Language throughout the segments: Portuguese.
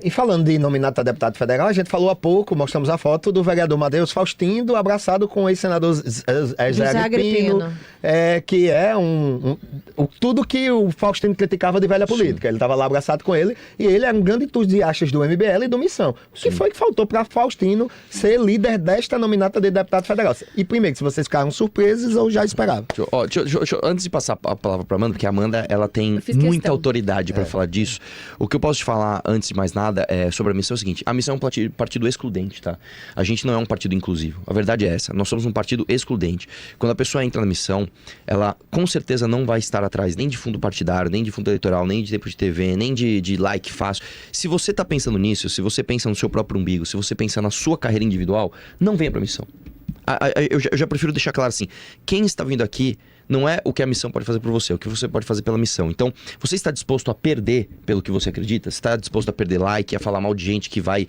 E falando de nominato a deputado federal, a gente falou há pouco, mostramos a foto do vereador Matheus Faustino abraçado com o ex-senador Zé Agripino, que é tudo que o Faustino criticava de velha política. Ele estava lá abraçado com ele e ele era um grande entusiasta do MBL e do Missão. O que foi que faltou para Faustino ser líder desta nominata de deputado federal? E primeiro, se vocês ficaram surpresos ou já esperavam? Antes de passar a palavra para Amanda, porque a Amanda ela tem muita autoridade para falar disso, o que eu posso te falar antes de mais nada sobre a Missão é o seguinte: a Missão é um partido excludente, tá? A gente não é um partido inclusivo. A verdade é essa. Nós somos um partido excludente. Quando a pessoa entra na Missão, ela com certeza não vai estar atrás nem de fundo partidário, nem de fundo eleitoral, nem de tempo de TV, nem de like fácil. Se você tá pensando nisso, se você pensa no seu próprio umbigo, se você pensa na sua carreira individual, não venha pra Missão. Eu já prefiro deixar claro assim: quem está vindo aqui não é o que a missão pode fazer por você, é o que você pode fazer pela missão. Então, você está disposto a perder pelo que você acredita? Você está disposto a perder like, a falar mal de gente que vai,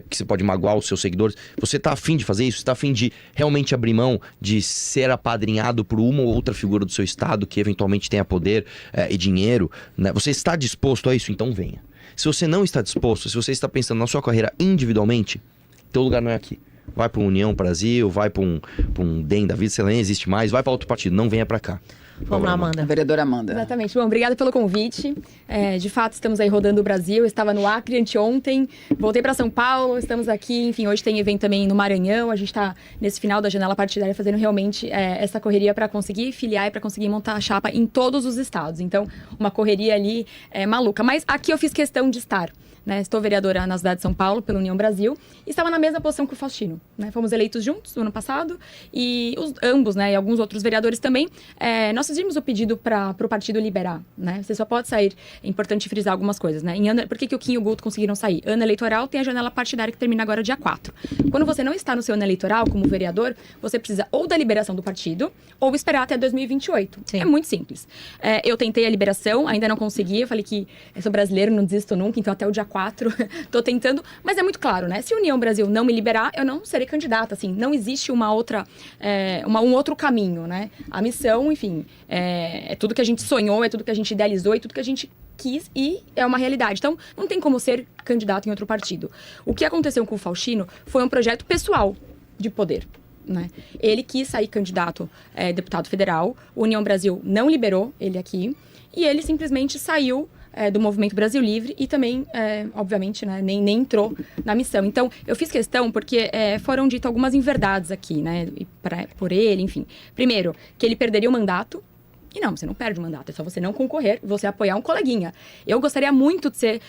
que você pode magoar os seus seguidores? Você está afim de fazer isso? Você está afim de realmente abrir mão de ser apadrinhado por uma ou outra figura do seu estado que eventualmente tenha poder e dinheiro, né? Você está disposto a isso? Então venha. Se você não está disposto, se você está pensando na sua carreira individualmente, teu lugar não é aqui. Vai para União Brasil, vai para um DEM da vida, sei lá, nem existe mais, vai para outro partido, não venha para cá. Vamos lá, Amanda. Vereadora Amanda. Exatamente. Bom, obrigada pelo convite. De fato, estamos aí rodando o Brasil. Eu estava no Acre anteontem, voltei para São Paulo, estamos aqui. Enfim, hoje tem evento também no Maranhão. A gente está nesse final da janela partidária fazendo realmente essa correria para conseguir filiar e para conseguir montar a chapa em todos os estados. Então, uma correria ali maluca. Mas aqui eu fiz questão de estar. Né? Estou vereadora na cidade de São Paulo, pela União Brasil, e estava na mesma posição que o Faustino. Né? Fomos eleitos juntos no ano passado, e ambos, né, e alguns outros vereadores também, nós fizemos o pedido para o partido liberar. Né? Você só pode sair, é importante frisar algumas coisas. Né? Por que o Kim e o Guto conseguiram sair? Ano eleitoral tem a janela partidária que termina agora dia 4. Quando você não está no seu ano eleitoral, como vereador, você precisa ou da liberação do partido, ou esperar até 2028. Sim. É muito simples. Eu tentei a liberação, ainda não consegui, eu falei que eu sou brasileiro, não desisto nunca, então até o dia 4, tô tentando, mas é muito claro, né? Se a União Brasil não me liberar, eu não serei candidata, assim, não existe uma outra, um outro caminho, né? A missão, enfim, é tudo que a gente sonhou, é tudo que a gente idealizou, é tudo que a gente quis e é uma realidade. Então, não tem como ser candidato em outro partido. O que aconteceu com o Faustino foi um projeto pessoal de poder. Né? Ele quis sair candidato deputado federal, a União Brasil não liberou ele aqui, e ele simplesmente saiu do Movimento Brasil Livre e também, obviamente, né, nem entrou na missão. Então, eu fiz questão porque foram ditas algumas inverdades aqui, né, por ele, enfim. Primeiro, que ele perderia o mandato. E não, você não perde o mandato, é só você não concorrer, você apoiar um coleguinha. Eu gostaria muito de ser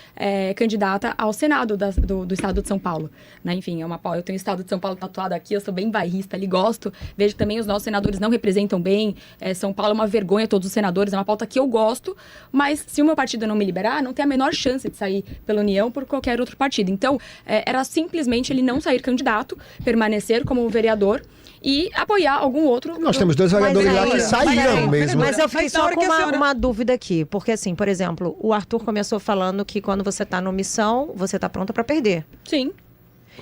candidata ao Senado do Estado de São Paulo. Né? Enfim, eu tenho o Estado de São Paulo tatuado aqui, eu sou bem bairrista ali, gosto. Vejo que também os nossos senadores não representam bem. São Paulo é uma vergonha, todos os senadores, é uma pauta que eu gosto. Mas se o meu partido não me liberar, não tem a menor chance de sair pela União por qualquer outro partido. Então, era simplesmente ele não sair candidato, permanecer como vereador e apoiar algum outro. Nós temos dois vereadores lá que saíram mesmo. Mas eu fiquei só com uma dúvida aqui. Porque assim, por exemplo, o Arthur começou falando que quando você tá no missão, você tá pronta para perder. Sim.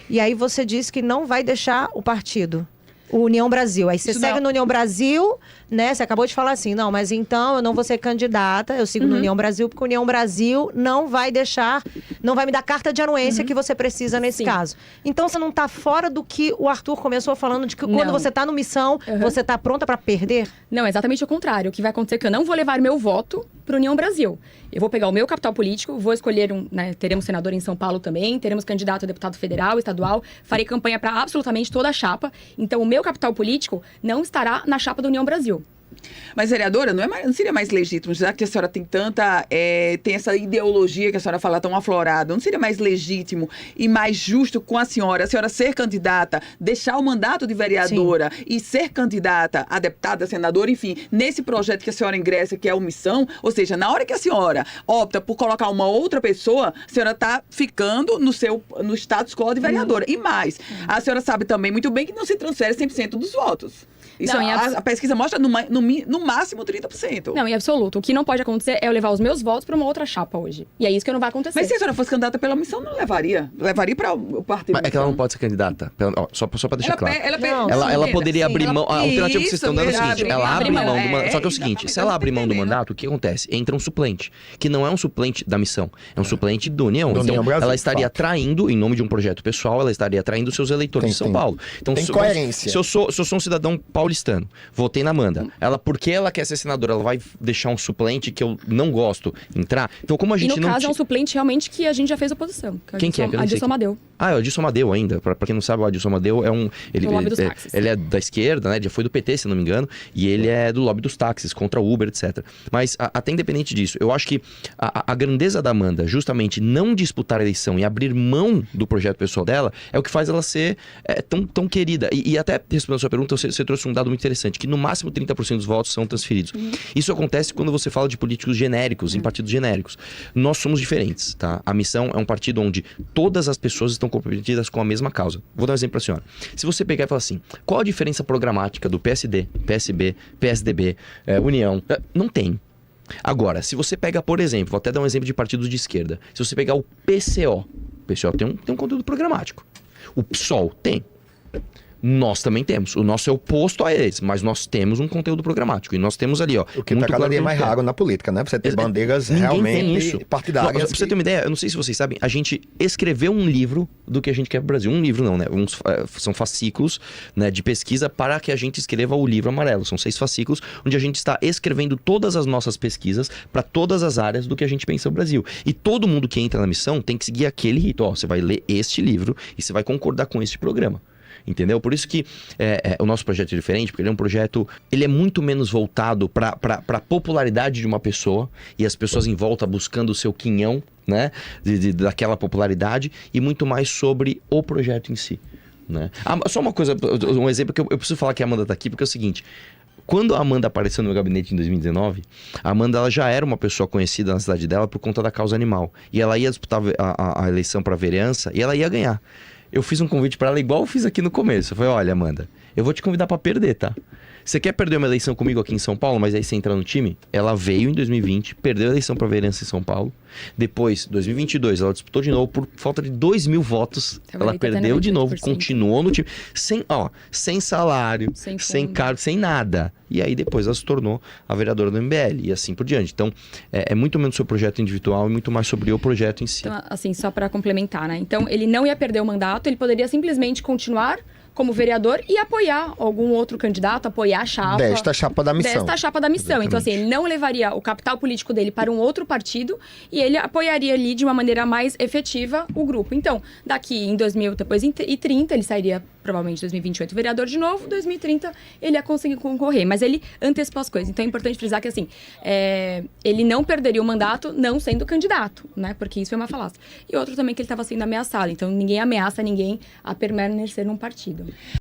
E aí você disse que não vai deixar o partido. O União Brasil. Aí você segue no União Brasil, né? Você acabou de falar assim, não, mas então eu não vou ser candidata, eu sigo no União Brasil, porque o União Brasil não vai deixar, não vai me dar carta de anuência que você precisa nesse caso. Então você não tá fora do que o Arthur começou falando, de que quando você tá no missão, você tá pronta para perder? Não, exatamente o contrário. O que vai acontecer é que eu não vou levar meu voto para União Brasil. Eu vou pegar o meu capital político, vou escolher teremos senador em São Paulo também, teremos candidato a deputado federal, estadual, farei campanha para absolutamente toda a chapa. Então, o meu capital político não estará na chapa da União Brasil. Mas, vereadora, não seria mais legítimo, já que a senhora tem tem essa ideologia que a senhora fala tão aflorada, não seria mais legítimo e mais justo com a senhora ser candidata, deixar o mandato de vereadora e ser candidata a deputada, senadora, enfim, nesse projeto que a senhora ingressa, que é a missão, ou seja, na hora que a senhora opta por colocar uma outra pessoa, a senhora está ficando no status quo de vereadora. E mais, a senhora sabe também muito bem que não se transfere 100% dos votos. Isso, a pesquisa mostra no máximo 30%. Não, em absoluto. O que não pode acontecer é eu levar os meus votos para uma outra chapa hoje. E é isso que não vai acontecer. Mas se a senhora fosse candidata pela missão, não levaria. Levaria para o partido. Mas é que ela não pode ser candidata. Só para deixar claro. Ela sim, poderia abrir mão. A alternativa que vocês estão dando é o seguinte: ela abre mão do mandato. Só que é o seguinte: se ela abre mão do mandato, o que acontece? Entra um suplente, que não é um suplente da missão, é um suplente do União. Então, ela estaria traindo, em nome de um projeto pessoal, ela estaria traindo seus eleitores de São Paulo. Então, tem coerência. Se eu sou um cidadão paulistano, votei na Amanda, porque ela quer ser senadora, ela vai deixar um suplente que eu não gosto entrar? Então, como a gente no caso, é um suplente realmente que a gente já fez oposição. Quem que é? Adilson Amadeu. Ah, é o Adilson Amadeu ainda. Pra quem não sabe, o Adilson Amadeu é um... Ele é da esquerda, né? Já foi do PT, se não me engano. E ele é do lobby dos táxis, contra o Uber, etc. Mas, até independente disso, eu acho que a grandeza da Amanda, justamente não disputar a eleição e abrir mão do projeto pessoal dela, é o que faz ela ser tão querida. E até respondendo a sua pergunta, você trouxe um dado muito interessante, que no máximo 30% dos votos são transferidos. Isso acontece quando você fala de políticos genéricos, em partidos genéricos. Nós somos diferentes, tá? A Missão é um partido onde todas as pessoas estão comprometidas com a mesma causa. Vou dar um exemplo pra senhora. Se você pegar e falar assim, qual a diferença programática do PSD, PSB, PSDB, União? Não tem. Agora, se você pega, por exemplo, vou até dar um exemplo de partidos de esquerda. Se você pegar o PCO tem um conteúdo programático. O PSOL tem. Nós também temos. O nosso é oposto a eles, mas nós temos um conteúdo programático. E nós temos ali, ó... O que está cada dia mais raro na política, né? Pra você ter bandeiras realmente partidárias. Pra você ter uma ideia, eu não sei se vocês sabem, a gente escreveu um livro do que a gente quer pro Brasil. Um livro não, né? São fascículos, né, de pesquisa para que a gente escreva o livro amarelo. São 6 fascículos, onde a gente está escrevendo todas as nossas pesquisas para todas as áreas do que a gente pensa no Brasil. E todo mundo que entra na missão tem que seguir aquele rito. Ó, você vai ler este livro e você vai concordar com este programa. Entendeu? Por isso que o nosso projeto é diferente, porque ele é um projeto, ele é muito menos voltado para a popularidade de uma pessoa e as pessoas em volta buscando o seu quinhão, né, daquela popularidade, e muito mais sobre o projeto em si, né? Só uma coisa, um exemplo que eu preciso falar que a Amanda tá aqui, porque é o seguinte: quando a Amanda apareceu no meu gabinete em 2019, a Amanda ela já era uma pessoa conhecida na cidade dela por conta da causa animal, e ela ia disputar a eleição para vereança e ela ia ganhar. Eu fiz um convite para ela igual eu fiz aqui no começo. Eu falei, olha, Amanda, eu vou te convidar para perder, tá? Você quer perder uma eleição comigo aqui em São Paulo, mas aí você entra no time? Ela veio em 2020, perdeu a eleição para vereança em São Paulo. Depois, 2022, ela disputou de novo por falta de 2.000 votos. Ela perdeu de novo, continuou no time. Sem salário, sem cargo, sem nada. E aí depois ela se tornou a vereadora do MBL e assim por diante. Então, é muito menos sobre o projeto individual e muito mais sobre o projeto em si. Então, assim, só para complementar, né? Então, ele não ia perder o mandato, ele poderia simplesmente continuar como vereador e apoiar algum outro candidato, apoiar a chapa. Desta chapa da missão. Exatamente. Então, assim, ele não levaria o capital político dele para um outro partido e ele apoiaria ali de uma maneira mais efetiva o grupo. Então, daqui em 2030, ele sairia provavelmente em 2028 vereador de novo, 2030 ele ia conseguir concorrer. Mas ele antecipou as coisas. Então, é importante frisar que, assim, ele não perderia o mandato não sendo candidato, né? Porque isso é uma falácia. E outro também que ele estava sendo ameaçado. Então, ninguém ameaça ninguém a permanecer num partido.